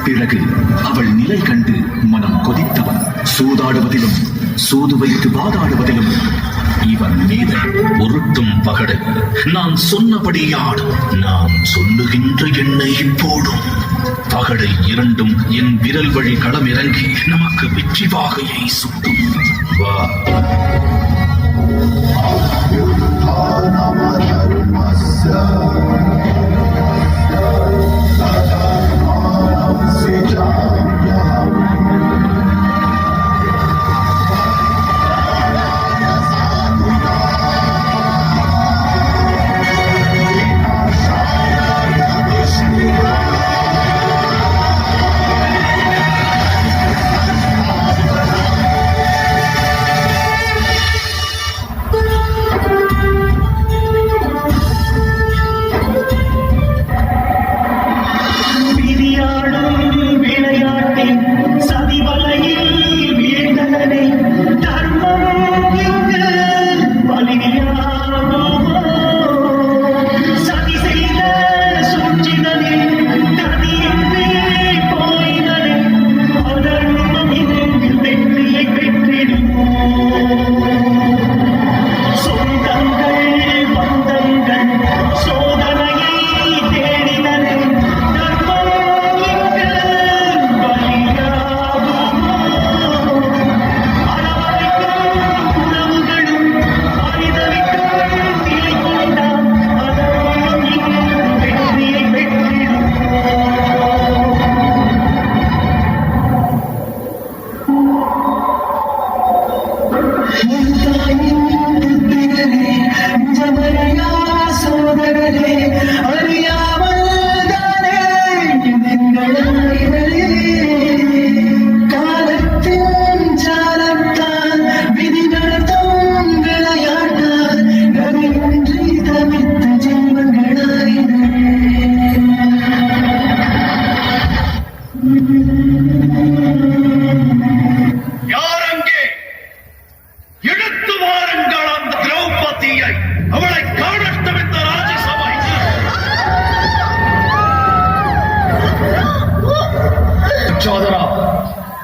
பிறகு அவள் நிலை கண்டு மனம் கொதித்தவன். சூதாடுவதிலும் சூது வைத்து வாதாடுவதிலும் இவன் மீது உருட்டும் பகடு. நான் சொன்னபடியாடும், நான் சொல்லுகின்ற எண்ணெய் போடும். பகடை இரண்டும் என் விரல் வழி களமிறங்கி நமக்கு வெற்றி வாகையை சுட்டும். வா.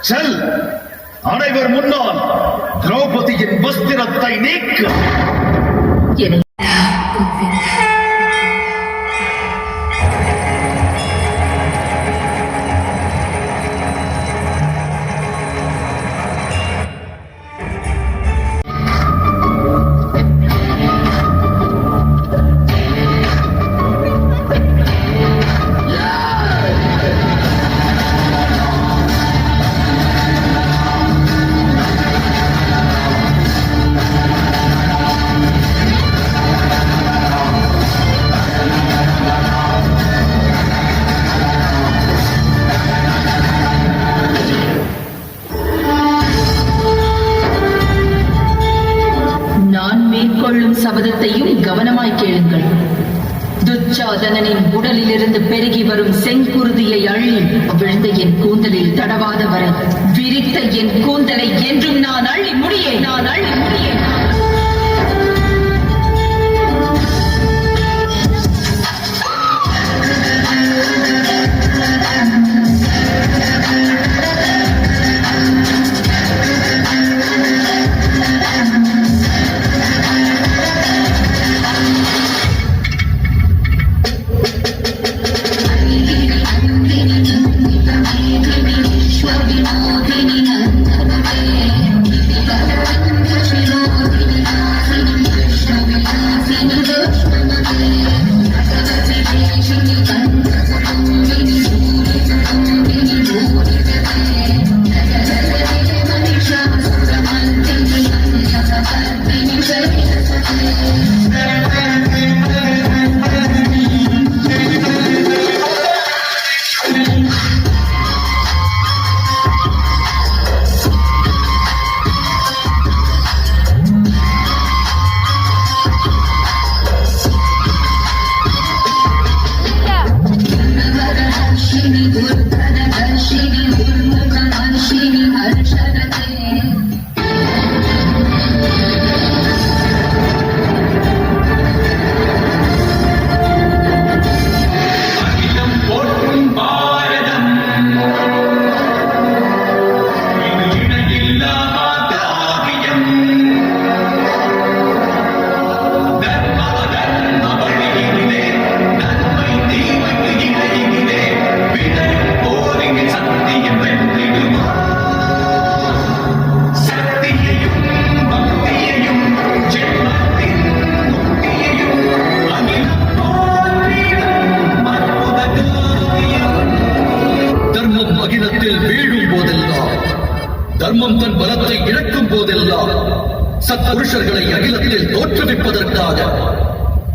செல், அனைவர் முன்னால் திரௌபதியின் வஸ்திரத்தை நீக்கு. சபதத்தையும் கவனமாய் கேளுங்கள். துச்சாதனனின் உடலிலிருந்து பெருகி வரும் செங்குருதியை அள்ளி விழுந்த என் கூந்தலில் தடவாத வரை விரித்த என் கூந்தலை என்றும் நான் அள்ளி முடியேன். அகிலத்தில் வீழும் போதெல்லாம், தர்மம் தன் பலத்தை இழக்கும் போதெல்லாம், சத்புருஷர்களை அகிலத்தில் தோற்றுவிப்பதற்காக,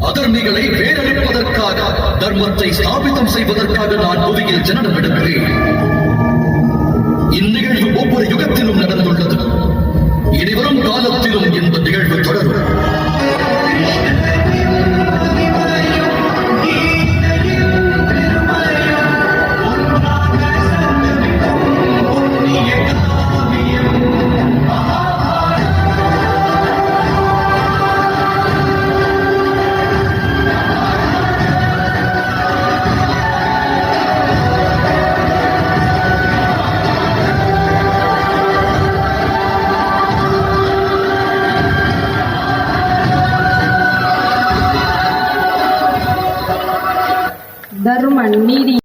அதர்மிகளை வேரழிப்பதற்காக, தர்மத்தை ஸ்தாபிதம் செய்வதற்காக நான் புவியில் ஜனனம் எடுக்கிறேன். இந்நிகழ்வு ஒவ்வொரு யுகத்திலும் நடந்துள்ளது. இனிவரும் காலத்திலும் இந்த நிகழ்வு